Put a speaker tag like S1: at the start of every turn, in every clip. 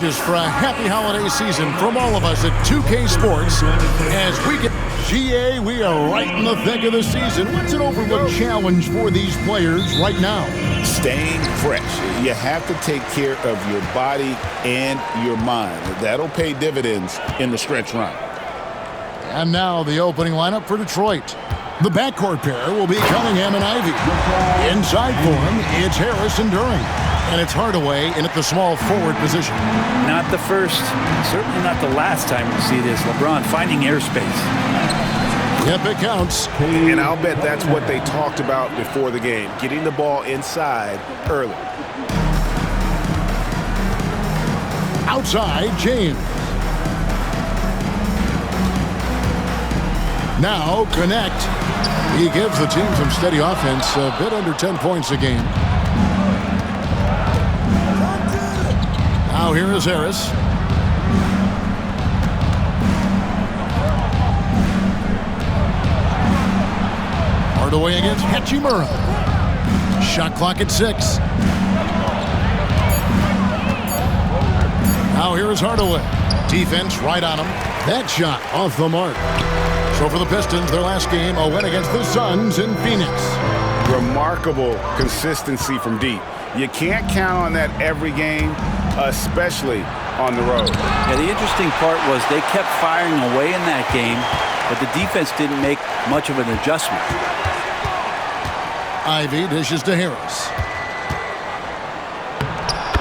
S1: Just for a happy holiday season from all of us at 2K Sports. As we get GA, we are right in the thick of the season. What's an overlooked challenge for these players right now?
S2: Staying fresh. You have to take care of your body and your mind. That'll pay dividends in the stretch run.
S1: And now the opening lineup for Detroit. The backcourt pair will be Cunningham and Ivy. Inside for him, it's Harris and During. And it's Hardaway in at the small forward position.
S3: Not the first, certainly not the last time we see this. LeBron finding airspace.
S1: Yep, it counts.
S4: And I'll bet that's what they talked about before the game, getting the ball inside early.
S1: Outside, James. Now, connect. He gives the team some steady offense, a bit under 10 points a game. Now here is Harris. Hardaway against Hachimura. Shot clock at 6. Now here is Hardaway. Defense right on him. That shot off the mark. So for the Pistons, their last game, a win against the Suns in Phoenix.
S4: Remarkable consistency from deep. You can't count on that every game, especially on the road.
S3: Yeah, the interesting part was they kept firing away in that game, but the defense didn't make much of an adjustment.
S1: Ivy dishes to Harris.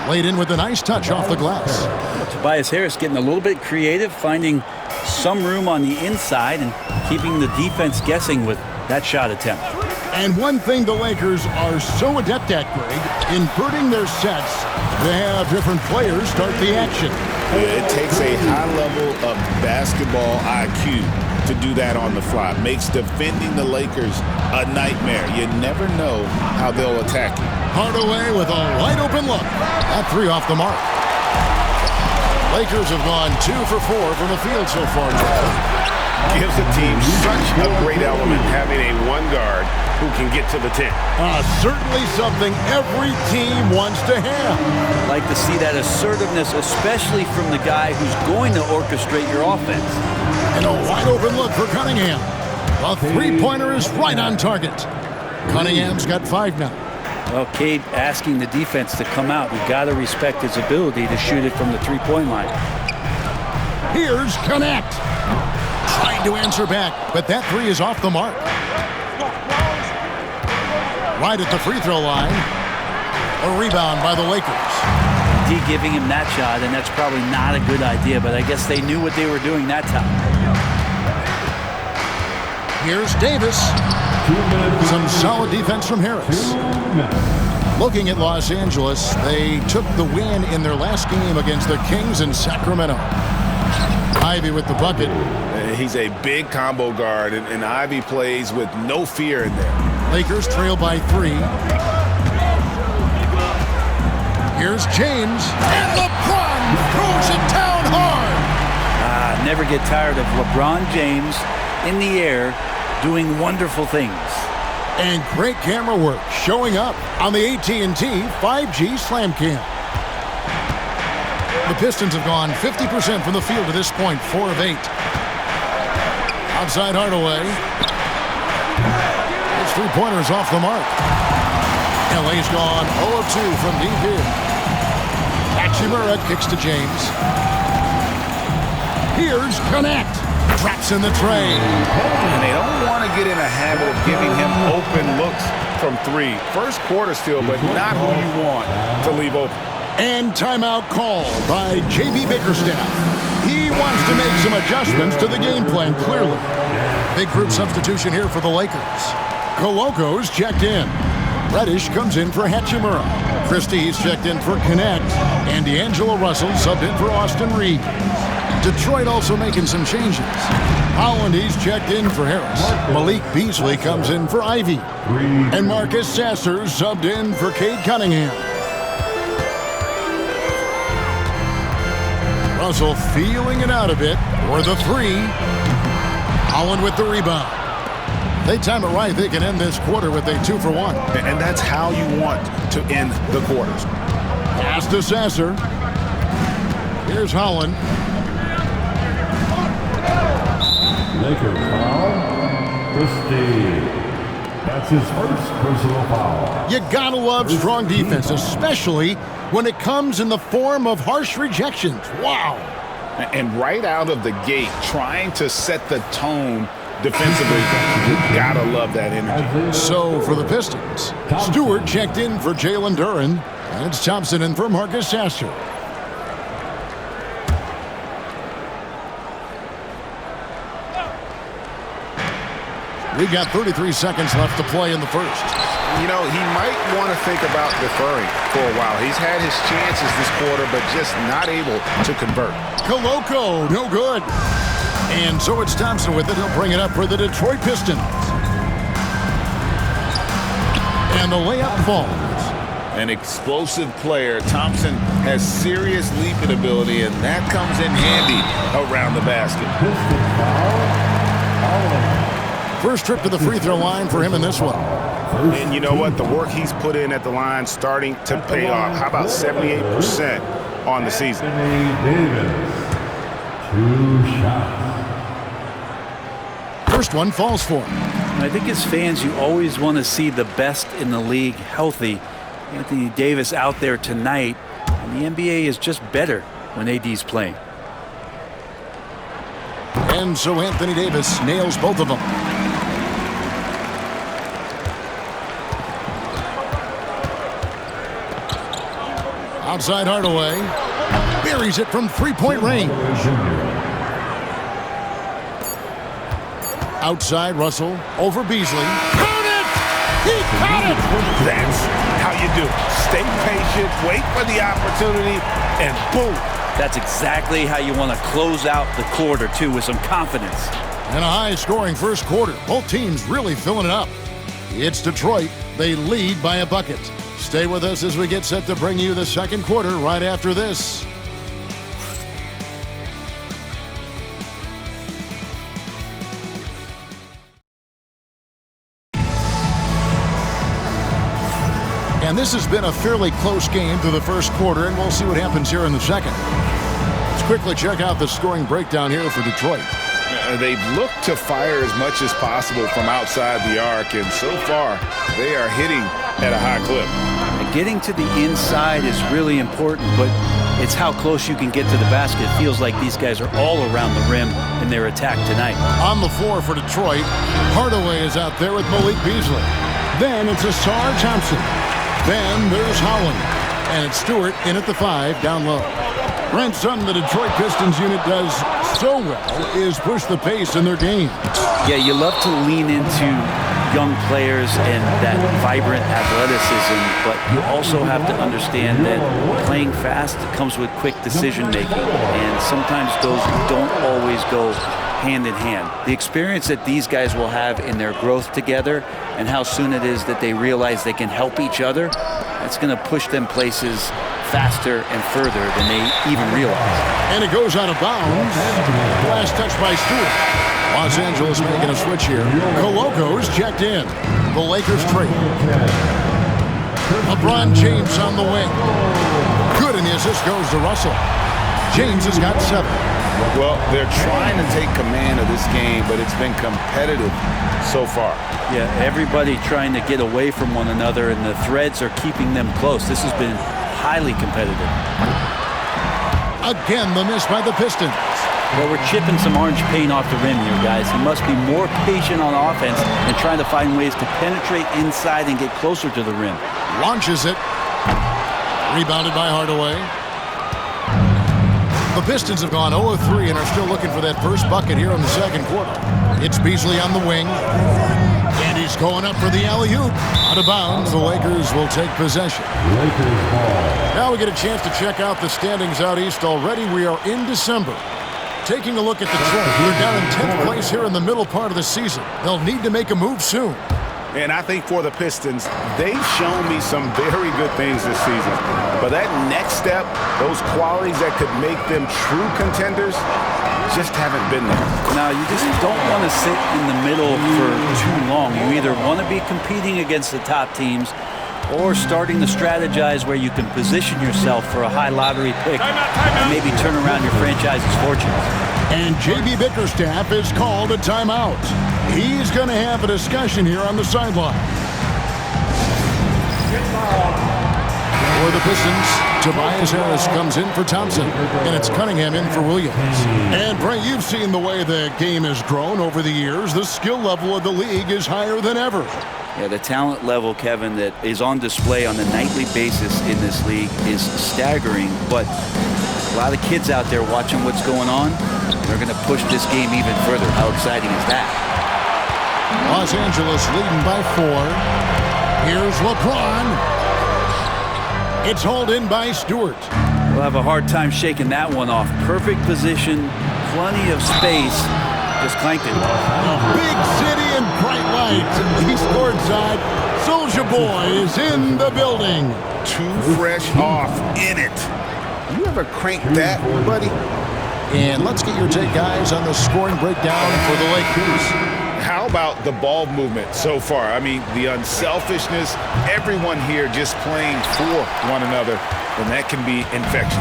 S1: Laid in with a nice touch off the glass.
S3: Tobias Harris getting a little bit creative, finding some room on the inside and keeping the defense guessing with that shot attempt.
S1: And one thing the Lakers are so adept at, Greg, inverting their sets to have different players start the action.
S2: It takes a high level of basketball IQ to do that on the fly. Makes defending the Lakers a nightmare. You never know how they'll attack you.
S1: Hardaway with a wide open look. That three off the mark. Lakers have gone 2 for 4 from the field so far today.
S4: Gives the team such a great element having a one guard who can get to the 10.
S1: Certainly something every team wants to have.
S3: Like to see that assertiveness, especially from the guy who's going to orchestrate your offense.
S1: And a wide open look for Cunningham. A three-pointer is right on target. Cunningham's got 5 now.
S3: Well, Cade asking the defense to come out. We've got to respect his ability to shoot it from the three-point line.
S1: Here's Connect. Trying to answer back, but that three is off the mark. Right at the free throw line. A rebound by the Lakers.
S3: D giving him that shot, and that's probably not a good idea, but I guess they knew what they were doing that time.
S1: Here's Davis. Some solid defense from Harris. Looking at Los Angeles, they took the win in their last game against the Kings in Sacramento. Ivy with the bucket.
S4: He's a big combo guard, and Ivy plays with no fear in there.
S1: Lakers trail by 3. Here's James. And LeBron throws it down hard.
S3: Never get tired of LeBron James in the air doing wonderful things.
S1: And great camera work showing up on the AT&T 5G Slam Cam. The Pistons have gone 50% from the field to this point, 4 of 8. Outside Hardaway. His three-pointer is off the mark. LA's gone 0 of 2 from deep here. Hachimura kicks to James. Here's Connect. Traps in the tray.
S4: And they don't want to get in a habit of giving him open looks from 3. First quarter still, but not who you want to leave open.
S1: And timeout called by J.B. Bickerstaff. He wants to make some adjustments to the game plan, clearly. Big group substitution here for the Lakers. Coloco's checked in. Reddish comes in for Hachimura. Christie's checked in for Connect. And D'Angelo Russell subbed in for Austin Reed. Detroit also making some changes. Holland, he's checked in for Harris. Malik Beasley comes in for Ivy. And Marcus Sasser subbed in for Cade Cunningham. Russell feeling it out a bit for the 3. Holland with the rebound. They time it right, they can end this quarter with a 2 for 1.
S4: And that's how you want to end the quarters.
S1: Pass to Sasser. Here's Holland.
S5: Lakers foul. That's his first personal foul.
S1: You gotta love strong defense, especially when it comes in the form of harsh rejections. Wow.
S2: And right out of the gate, trying to set the tone defensively. You gotta love that energy.
S1: So for the Pistons, Stewart checked in for Jalen Duren, and it's Thompson in for Marcus Sasser. We got 33 seconds left to play in the first.
S4: You know, he might want to think about deferring for a while. He's had his chances this quarter, but just not able to convert.
S1: Koloko, no good. And so it's Thompson with it. He'll bring it up for the Detroit Pistons. And the layup falls.
S2: An explosive player. Thompson has serious leaping ability, and that comes in handy around the basket.
S1: First trip to the free throw line for him in this one.
S4: And you know what? The work he's put in at the line starting to pay off. How about 78% on the season?
S5: Two shots.
S1: First one falls for him.
S3: I think as fans, you always want to see the best in the league healthy. Anthony Davis out there tonight, and the NBA is just better when AD's playing.
S1: And so Anthony Davis nails both of them. Outside Hardaway. Buries it from three-point range. Outside Russell. Over Beasley. Count it! He caught it!
S4: That's how you do it. Stay patient, wait for the opportunity, and boom.
S3: That's exactly how you want to close out the quarter, too, with some confidence.
S1: And a high-scoring first quarter. Both teams really filling it up. It's Detroit. They lead by a bucket. Stay with us as we get set to bring you the second quarter right after this. And this has been a fairly close game through the first quarter, and we'll see what happens here in the second. Let's quickly check out the scoring breakdown here for Detroit.
S2: They've looked to fire as much as possible from outside the arc, and so far they are hitting at a high clip.
S3: Getting to the inside is really important, but it's how close you can get to the basket. It feels like these guys are all around the rim in their attack tonight.
S1: On the floor for Detroit, Hardaway is out there with Malik Beasley. Then it's Asar Thompson. Then there's Holland. And it's Stewart in at the 5, down low. Brent, something the Detroit Pistons unit does so well is push the pace in their game.
S3: Yeah, you love to lean into young players and that vibrant athleticism, but you also have to understand that playing fast comes with quick decision making, and sometimes those don't always go hand in hand. The experience that these guys will have in their growth together and how soon it is that they realize they can help each other, that's going to push them places faster and further than they even realize.
S1: And it goes out of bounds. Last touch by Stewart. Los Angeles making a switch here. Koloko's checked in. The Lakers trade. LeBron James on the wing. Good, and the assist goes to Russell. James has got 7.
S2: Well, they're trying to take command of this game, but it's been competitive so far.
S3: Yeah, everybody trying to get away from one another, and the threads are keeping them close. This has been highly competitive.
S1: Again, the miss by the Pistons.
S3: Well, we're chipping some orange paint off the rim here, guys. He must be more patient on offense and trying to find ways to penetrate inside and get closer to the rim.
S1: Launches it. Rebounded by Hardaway. The Pistons have gone 0-3 and are still looking for that first bucket here in the second quarter. It's Beasley on the wing. And he's going up for the alley-oop. Out of bounds, the Lakers will take possession. Now we get a chance to check out the standings out east already. We are in December. Taking a look at Detroit, they're down in 10th place here in the middle part of the season. They'll need to make a move soon.
S4: And I think for the Pistons, they've shown me some very good things this season. But that next step, those qualities that could make them true contenders, just haven't been there.
S3: Now, you just don't want to sit in the middle for too long. You either want to be competing against the top teams, or starting to strategize where you can position yourself for a high lottery pick and maybe turn around your franchise's fortunes.
S1: And JB Bickerstaff is called a timeout. He's going to have a discussion here on the sideline. For the Pistons, Tobias Harris comes in for Thompson, and it's Cunningham in for Williams. And, Brent, you've seen the way the game has grown over the years. The skill level of the league is higher than ever.
S3: Yeah, the talent level, Kevin, that is on display on a nightly basis in this league is staggering, but a lot of kids out there watching what's going on. They're going to push this game even further. How exciting is that?
S1: Los Angeles leading by 4. Here's LeBron. It's hauled in by Stewart.
S3: We'll have a hard time shaking that one off. Perfect position, plenty of space. Just clanked it.
S1: Big city and bright lights. He scored side. Soulja Boy is in the building.
S2: Too fresh off in it. You ever crank that, buddy?
S1: And let's get your take, guys, on the scoring breakdown for the Lakers.
S2: How about the ball movement so far? I mean, the unselfishness, everyone here just playing for one another, and that can be infectious.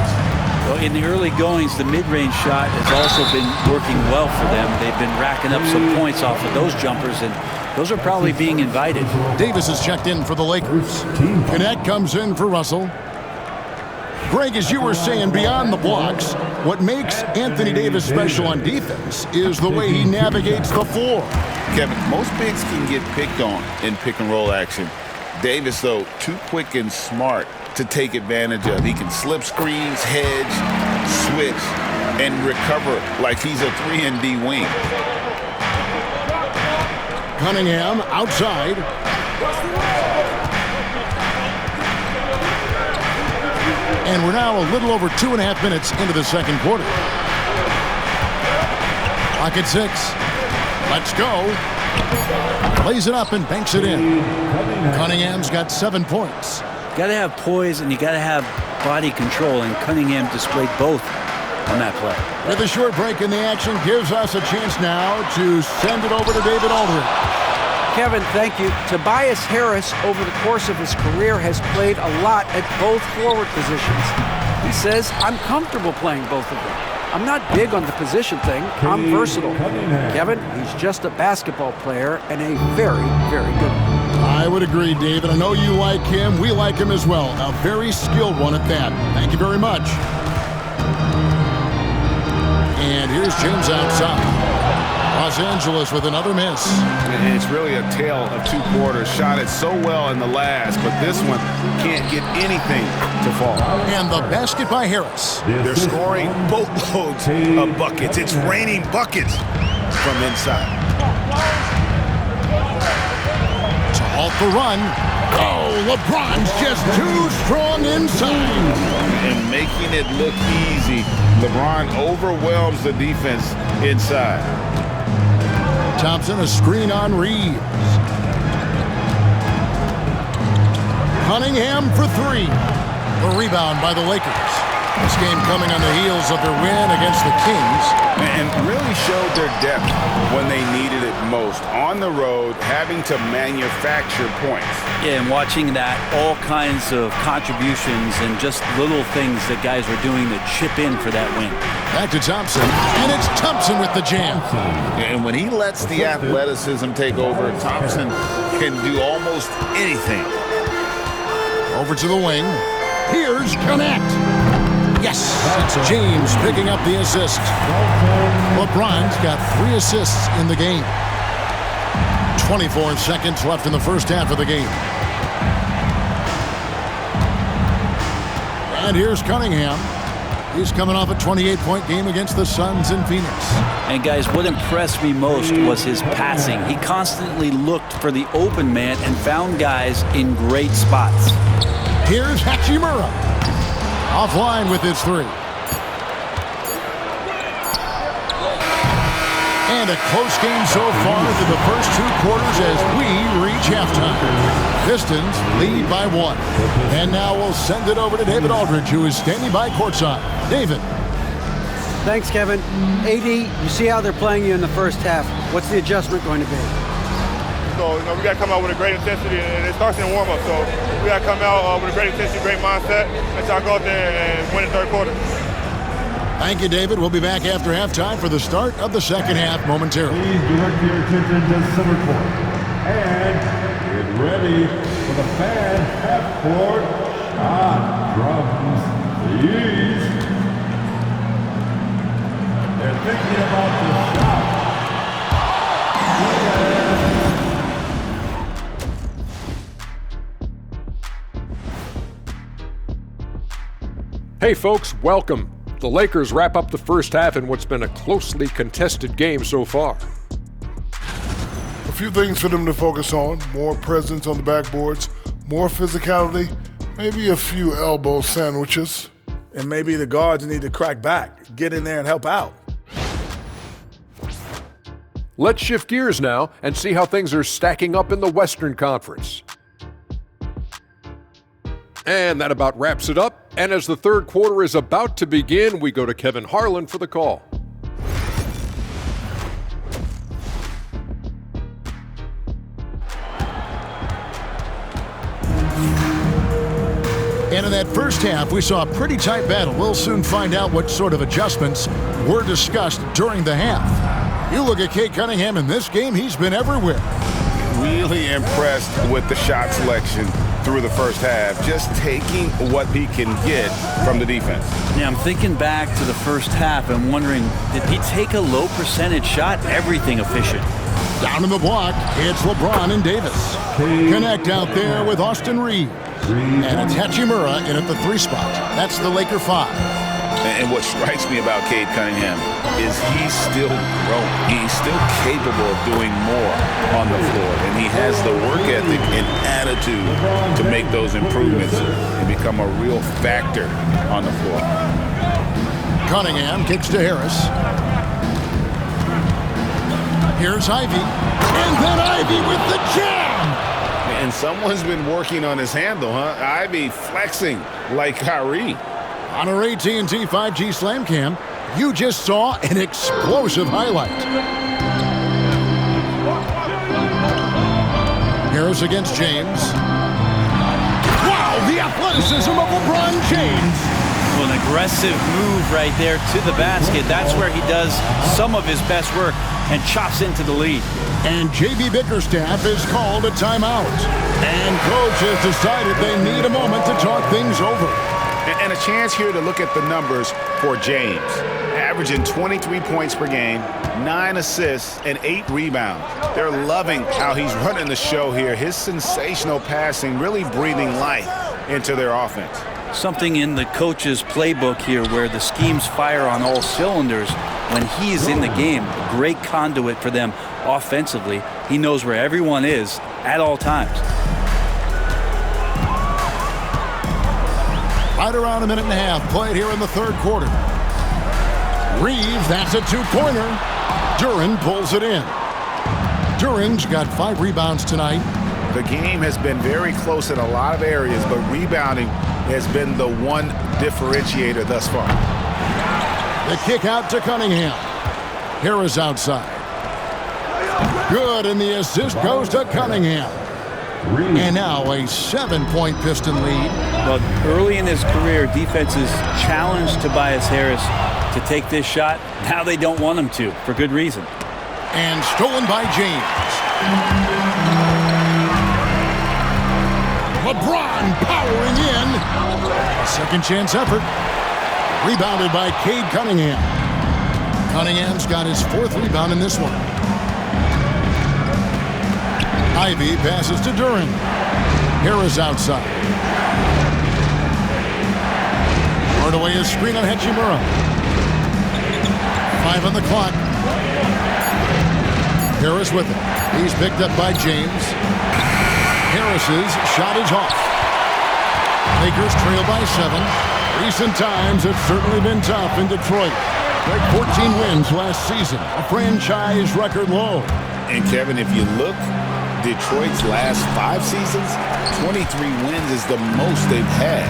S3: Well, in the early goings, the mid-range shot has also been working well for them. They've been racking up some points off of those jumpers, and those are probably being invited.
S1: Davis is checked in for the Lakers. Connect comes in for Russell. Greg, as you were saying, beyond the blocks, what makes Anthony Davis special on defense is the way he navigates the floor.
S2: Kevin, most bigs can get picked on in pick-and-roll action. Davis, though, too quick and smart to take advantage of. He can slip screens, hedge, switch, and recover like he's a 3-and-D wing.
S1: Cunningham outside. And we're now a little over 2.5 minutes into the second quarter. Clock at 6. Let's go. Plays it up and banks it in. Cunningham's got 7 points.
S3: You got to have poise and you got to have body control, and Cunningham displayed both on that play.
S1: With a short break in the action, gives us a chance now to send it over to David Aldridge.
S6: Kevin, thank you. Tobias Harris, over the course of his career, has played a lot at both forward positions. He says, I'm comfortable playing both of them. I'm not big on the position thing. I'm versatile. Kevin, he's just a basketball player and a very, very good one.
S1: I would agree, David. I know you like him. We like him as well. A very skilled one at that. Thank you very much. And here's James outside. Los Angeles with another miss.
S4: And it's really a tale of 2 quarters. Shot it so well in the last, but this one can't get anything to fall.
S1: And the basket by Harris.
S2: They're scoring boatloads of buckets. It's raining buckets from inside.
S1: To halt the run. Oh, LeBron's just too strong inside.
S2: And making it look easy, LeBron overwhelms the defense inside.
S1: Thompson, a screen on Reeves. Cunningham for 3. The rebound by the Lakers. This game coming on the heels of their win against the Kings.
S4: And really showed their depth when they needed it most. On the road, having to manufacture points.
S3: Yeah, and watching that, all kinds of contributions and just little things that guys were doing to chip in for that win.
S1: Back to Thompson, and it's Thompson with the jam.
S2: And when he lets the athleticism take over, Thompson can do almost anything.
S1: Over to the wing. Here's Connect. Yes, it's James picking up the assist. LeBron's got 3 assists in the game. 24 seconds left in the first half of the game. And here's Cunningham. He's coming off a 28-point game against the Suns in Phoenix.
S3: And guys, what impressed me most was his passing. He constantly looked for the open man and found guys in great spots.
S1: Here's Hachimura. Offline with his 3. And a close game so far through the first 2 quarters as we reach halftime. Pistons lead by 1. And now we'll send it over to David Aldridge, who is standing by courtside. David.
S6: Thanks, Kevin. AD, you see how they're playing you in the first half. What's the adjustment going to be?
S7: So, we got to come out with a great intensity, and it starts in the warm-up. So we got to come out with a great intensity, great mindset, and try to go out there and win the third quarter.
S1: Thank you, David. We'll be back after halftime for the start of the second half momentarily.
S5: Please direct your attention to center court. And get ready for the fan half-court shot drums. Please. They're thinking about the shot.
S8: Hey folks, welcome. The Lakers wrap up the first half in what's been a closely contested game so far.
S9: A few things for them to focus on: more presence on the backboards, more physicality, maybe a few elbow sandwiches.
S10: And maybe the guards need to crack back, get in there and help out.
S8: Let's shift gears now and see how things are stacking up in the Western Conference. And that about wraps it up. And as the third quarter is about to begin, we go to Kevin Harlan for the call.
S1: And in that first half, we saw a pretty tight battle. We'll soon find out what sort of adjustments were discussed during the half. You look at Cade Cunningham in this game, he's been everywhere.
S4: Really impressed with the shot selection through the first half, just taking what he can get from the defense.
S3: Yeah, I'm thinking back to the first half and wondering, did he take a low percentage shot? Everything efficient.
S1: Down in the block, it's LeBron and Davis. Connect out there with Austin Reeves. And it's Hachimura in at the 3 spot. That's the Laker 5.
S2: And what strikes me about Cade Cunningham is he's still growing. He's still capable of doing more on the floor. And he has the work ethic and attitude to make those improvements and become a real factor on the floor.
S1: Cunningham kicks to Harris. Here's Ivy. And then Ivy with the jam!
S4: And someone's been working on his handle, huh? Ivy flexing like Kyrie.
S1: On our AT&T 5G Slam Cam, you just saw an explosive highlight. Harris against James. Wow, the athleticism of LeBron James.
S3: Well, an aggressive move right there to the basket. That's where he does some of his best work and chops into the lead.
S1: And JB Bickerstaff is called a timeout. And coach has decided they need a moment to talk things over.
S4: And a chance here to look at the numbers for James. Averaging 23 points per game, 9 assists, and 8 rebounds. They're loving how he's running the show here. His sensational passing really breathing life into their offense.
S3: Something in the coach's playbook here where the schemes fire on all cylinders. When he is in the game, a great conduit for them offensively. He knows where everyone is at all times.
S1: Right around a minute and a half played here in the third quarter. Reeves, that's a 2-pointer. Duren pulls it in. Duren's got 5 rebounds tonight.
S4: The game has been very close in a lot of areas, but rebounding has been the one differentiator thus far.
S1: The kick out to Cunningham. Harris outside. Good, and the assist goes to Cunningham. And now a 7-point Piston lead.
S3: Well, early in his career, defenses challenged Tobias Harris to take this shot. Now they don't want him to, for good reason.
S1: And stolen by James. LeBron powering in. Second chance effort. Rebounded by Cade Cunningham. Cunningham's got his 4th rebound in this one. Ivy passes to Duren. Harris outside. Hardaway is screen on Hachimura. 5 on the clock. Harris with it. He's picked up by James. Harris's shot is off. Lakers trail by 7. Recent times, it's certainly been tough in Detroit. Like 14 wins last season, a franchise record low.
S2: And Kevin, if you look, Detroit's last 5 seasons, 23 wins is the most they've had.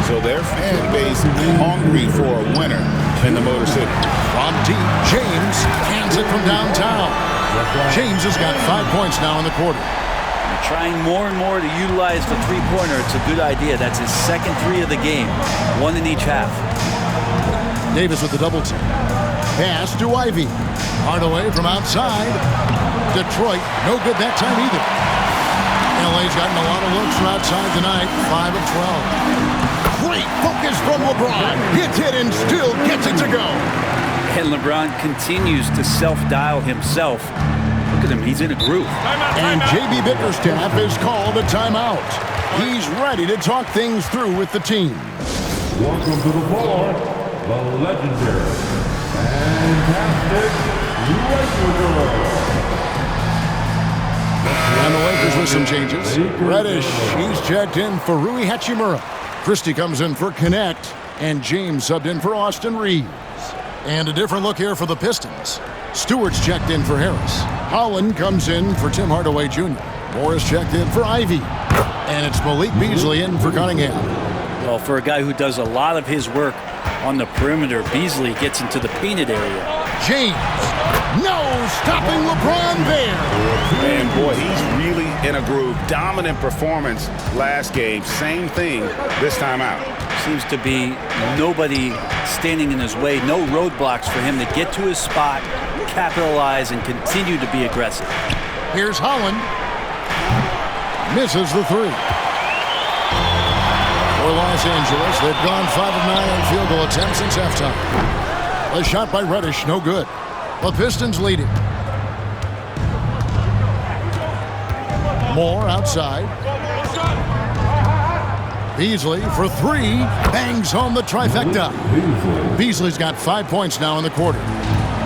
S2: So their fan base is hungry for a winner in the Motor City.
S1: From deep, James hands it from downtown. James has got 5 points now in the quarter.
S3: Trying more and more to utilize the three-pointer. It's a good idea. That's his second three of the game. One in each half.
S1: Davis with the double team. Pass to Ivy. Hardaway from outside. Detroit, no good that time either. LA's gotten a lot of looks from outside tonight. 5 of 12. Great focus from LeBron. Hits it and still gets it to go.
S3: And LeBron continues to self-dial himself. Look at him, he's in a groove.
S1: And JB Bickerstaff is called a timeout. He's ready to talk things through with the team.
S5: Welcome to the floor, the legendary, fantastic Lakers.
S1: And the Lakers with some changes. Reddish, he's checked in for Rui Hachimura. Christie comes in for Connect, and James subbed in for Austin Reeves. And a different look here for the Pistons. Stewart's checked in for Harris. Holland comes in for Tim Hardaway Jr. Morris checked in for Ivy. And it's Malik Beasley in for Cunningham.
S3: Well, for a guy who does a lot of his work on the perimeter, Beasley gets into the painted area.
S1: James, no stopping LeBron there.
S4: Man, boy, he's really in a groove. Dominant performance last game. Same thing this time out.
S3: Seems to be nobody standing in his way, no roadblocks for him to get to his spot, capitalize, and continue to be aggressive.
S1: Here's Holland. Misses the three. For Los Angeles, they've gone 5 of 9 on field goal attempts since halftime. A shot by Reddish, no good. The Pistons leading. Moore outside. Beasley for three. Bangs home the trifecta. Beasley's got 5 points now in the quarter.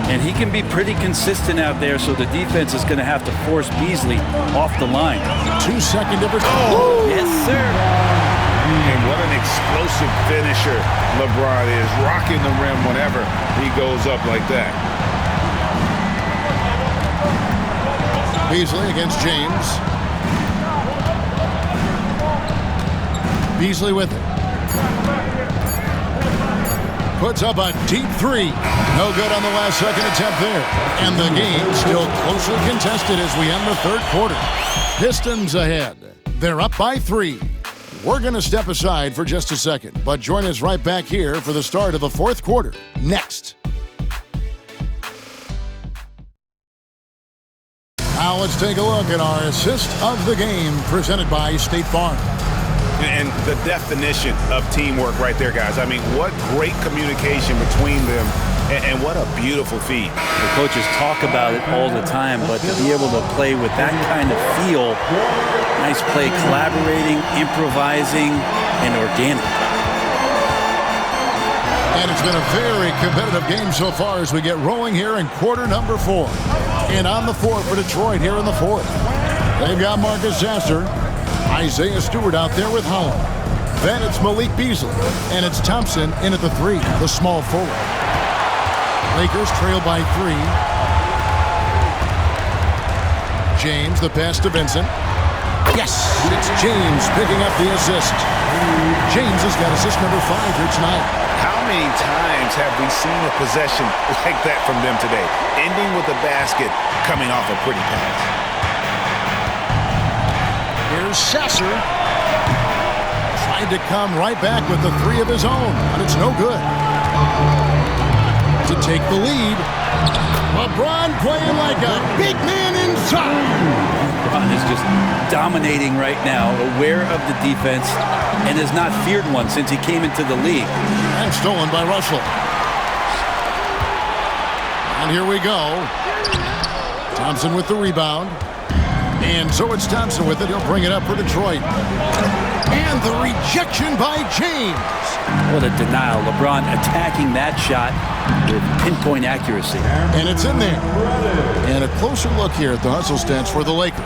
S3: And he can be pretty consistent out there, so the defense is going to have to force Beasley off the line.
S1: 2 second difference.
S3: Oh, yes, sir.
S4: And what an explosive finisher LeBron is, rocking the rim whenever he goes up like that.
S1: Beasley against James. Beasley with it. Puts up a deep three. No good on the last second attempt there. And the game still closely contested as we end the third quarter. Pistons ahead. They're up by 3. We're going to step aside for just a second, but join us right back here for the start of the fourth quarter. Next. Now let's take a look at our assist of the game presented by State Farm.
S4: And the definition of teamwork right there, guys. I mean, what great communication between them, and what a beautiful feed.
S3: The coaches talk about it all the time, but to be able to play with that kind of feel, nice play, collaborating, improvising, and organic.
S1: And it's been a very competitive game so far as we get rolling here in quarter number 4. And on the floor for Detroit here in the fourth. They've got Marcus Sasser, Isaiah Stewart out there with Holland. Then it's Malik Beasley, and it's Thompson in at the 3, the small forward. Lakers trail by 3. James, the pass to Vincent. Yes, it's James picking up the assist. James has got assist number 5 here tonight.
S4: How many times have we seen a possession like that from them today? Ending with a basket, coming off a pretty pass.
S1: Here's Sasser. Tried to come right back with the 3 of his own, but it's no good. To take the lead, LeBron playing like a big man inside.
S3: LeBron is just dominating right now, aware of the defense, and has not feared one since he came into the league.
S1: And stolen by Russell. And here we go. Thompson with the rebound. And so it's Thompson with it. He'll bring it up for Detroit. And the rejection by James.
S3: What a denial. LeBron attacking that shot with pinpoint accuracy.
S1: And it's in there. And a closer look here at the hustle stats for the Lakers.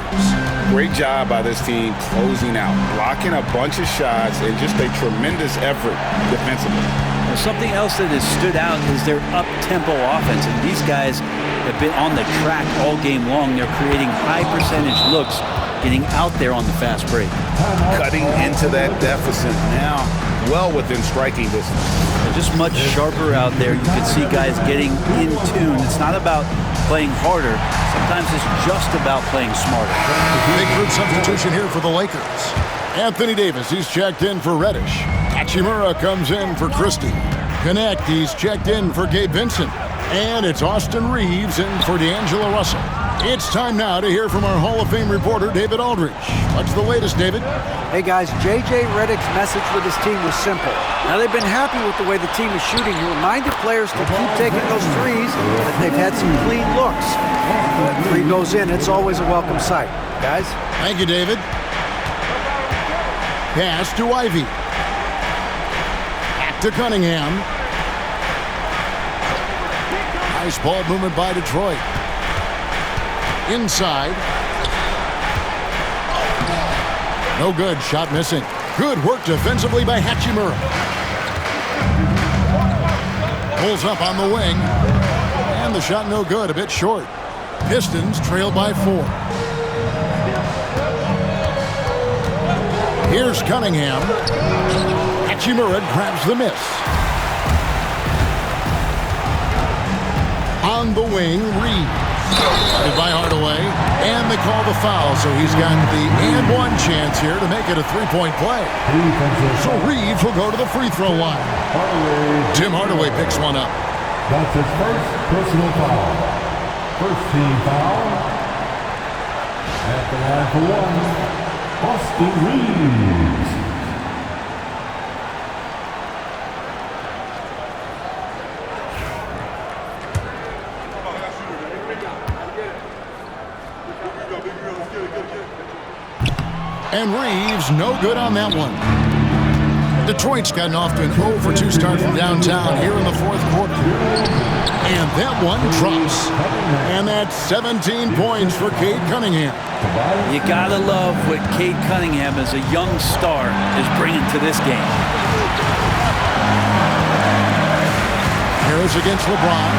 S4: Great job by this team closing out, blocking a bunch of shots, and just a tremendous effort defensively.
S3: Well, something else that has stood out is their up-tempo offense. And these guys have been on the track all game long. They're creating high percentage looks, getting out there on the fast break.
S4: Cutting into that deficit now. well within striking distance.
S3: They're just much sharper out there. You can see guys getting in tune. It's not about playing harder. Sometimes it's just about playing smarter.
S1: Big group substitution here for the Lakers. Anthony Davis, he's checked in for Reddish. Hachimura comes in for Christie. Connect, he's checked in for Gabe Vincent. And it's Austin Reeves in for D'Angelo Russell. It's time now to hear from our Hall of Fame reporter, David Aldridge. What's the latest, David?
S6: Hey guys, J.J. Redick's message with his team was simple. Now they've been happy with the way the team is shooting. He reminded players to keep taking those threes, that they've had some clean looks. When that three goes in, it's always a welcome sight. Guys?
S1: Thank you, David. Pass to Ivy. Back to Cunningham. Nice ball movement by Detroit. Inside. No good. Shot missing. Good work defensively by Hachimura. Pulls up on the wing. And the shot no good. A bit short. Pistons trail by 4. Here's Cunningham. Hachimura grabs the miss. On the wing, Reeves. Started by Hardaway, and they call the foul, so he's got the and one chance here to make it a three-point play. So Reeves will go to the free throw line. Tim Hardaway picks one up.
S5: That's his first personal foul. First team foul. At the line for one, Austin Reeves.
S1: And Reeves, no good on that one. Detroit's gotten off to an 0 for 2 start from downtown here in the fourth quarter. And that one drops. And that's 17 points for Cade Cunningham.
S3: You gotta love what Cade Cunningham, as a young star, is bringing to this game.
S1: Harris against LeBron.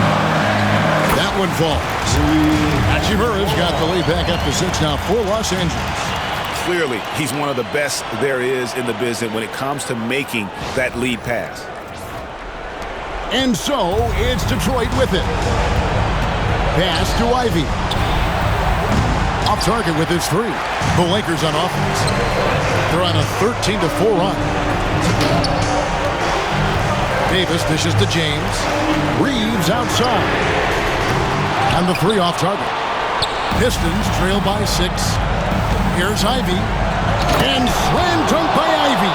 S1: That one falls. Hachimura's got the lead back up to 6 now for Los Angeles.
S4: Clearly, he's one of the best there is in the business when it comes to making that lead pass.
S1: And so, it's Detroit with it. Pass to Ivy. Off target with his 3. The Lakers on offense. They're on a 13-4 run. Davis dishes to James. Reeves outside. And the 3 off target. Pistons trail by 6. Here's Ivy. And slam dunk by Ivy.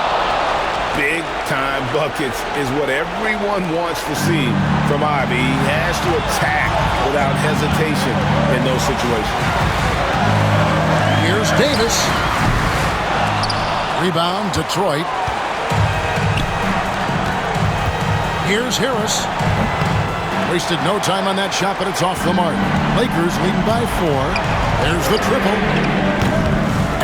S4: Big-time buckets is what everyone wants to see from Ivy. He has to attack without hesitation in those situations.
S1: Here's Davis. Rebound, Detroit. Here's Harris. Wasted no time on that shot, but it's off the mark. Lakers leading by 4. There's the triple.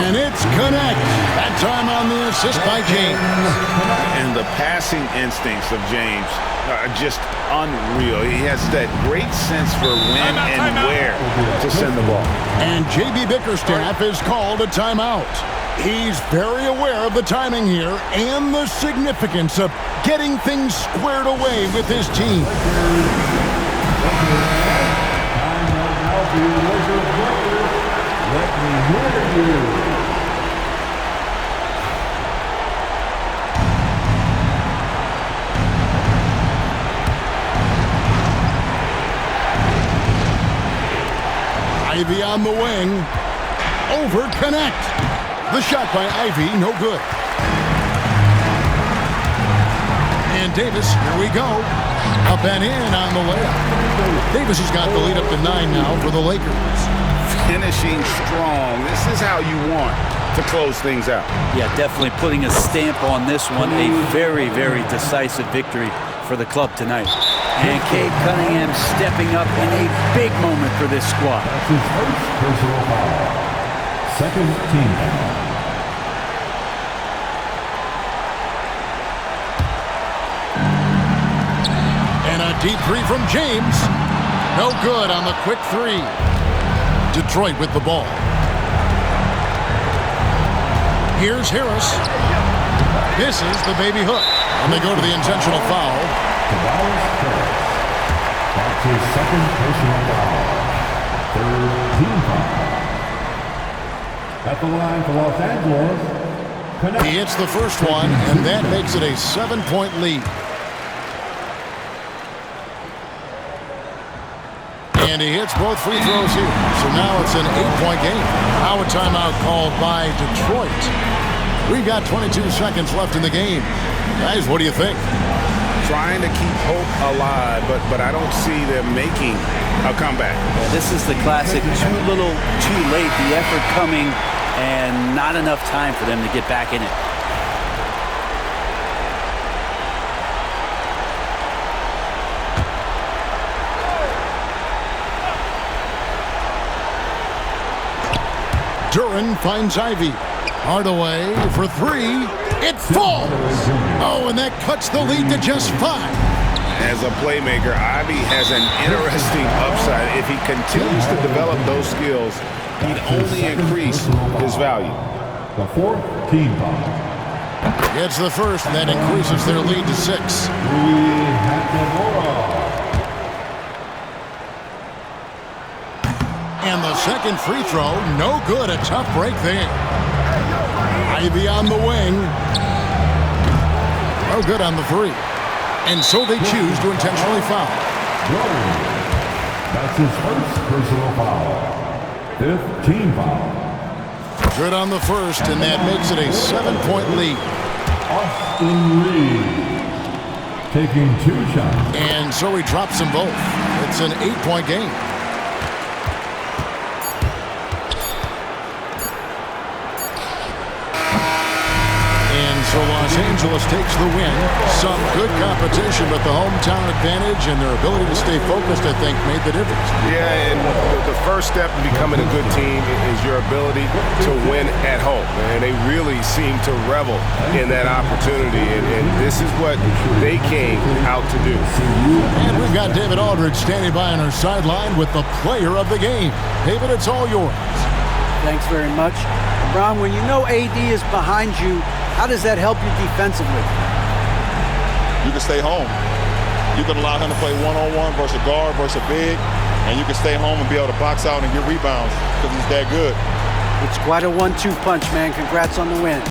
S1: And it's connect. That time on the assist by James.
S4: And the passing instincts of James are just unreal. He has that great sense for when and where to send the ball.
S1: And J.B. Bickerstaff is called a timeout. He's very aware of the timing here and the significance of getting things squared away with his team.
S5: Let me hear you.
S1: Ivy on the wing. Over connect. The shot by Ivy, no good. And Davis, here we go. Up and in on the layup. Davis has got the lead up to 9 now for the Lakers.
S4: Finishing strong. This is how you want to close things out.
S3: Yeah, definitely putting a stamp on this one. A very, very decisive victory for the club tonight. And Cade Cunningham stepping up in a big moment for this squad.
S5: That's his first personal foul. Second team foul.
S1: And a deep 3 from James. No good on the quick 3. Detroit with the ball. Here's Harris. This is the baby hook. And they go to the intentional foul.
S5: That's his second personal foul. Third team foul. At the line for Los Angeles.
S1: He hits the first one, and that makes it a 7-point lead. And he hits both free throws here. So now it's an 8-point game. Now a timeout called by Detroit. We've got 22 seconds left in the game. Guys, what do you think?
S4: Trying to keep hope alive, but I don't see them making a comeback.
S3: Well, this is the classic too little, too late. The effort coming and not enough time for them to get back in it.
S1: Duran finds Ivy. Hardaway for three. It falls. Oh, and that cuts the lead to just 5.
S4: As a playmaker, Ivy has an interesting upside. If he continues to develop those skills, he'd only increase his value.
S5: The fourth team foul.
S1: Gets the first, and that increases their lead to 6. And the second free throw, no good. A tough break there. Ivy on the wing. No good on the 3. And so they choose to intentionally foul.
S5: That's his first personal foul. 5th team foul.
S1: Good on the first, and that makes it a 7-point lead.
S5: Austin Reed taking 2 shots.
S1: And so he drops them both. It's an 8-point game. So Los Angeles takes the win. Some good competition, but the hometown advantage and their ability to stay focused, I think, made the difference.
S4: Yeah, and the first step to becoming a good team is your ability to win at home. And they really seem to revel in that opportunity, and this is what they came out to do.
S1: And we've got David Aldridge standing by on our sideline with the player of the game. David, it's all yours.
S6: Thanks very much. Ron, when you know AD is behind you, how does that help you defensively?
S11: You can stay home. You can allow him to play one-on-one versus a guard versus a big, and you can stay home and be able to box out and get rebounds because he's that good.
S6: It's quite a 1-2 punch, man. Congrats on the win.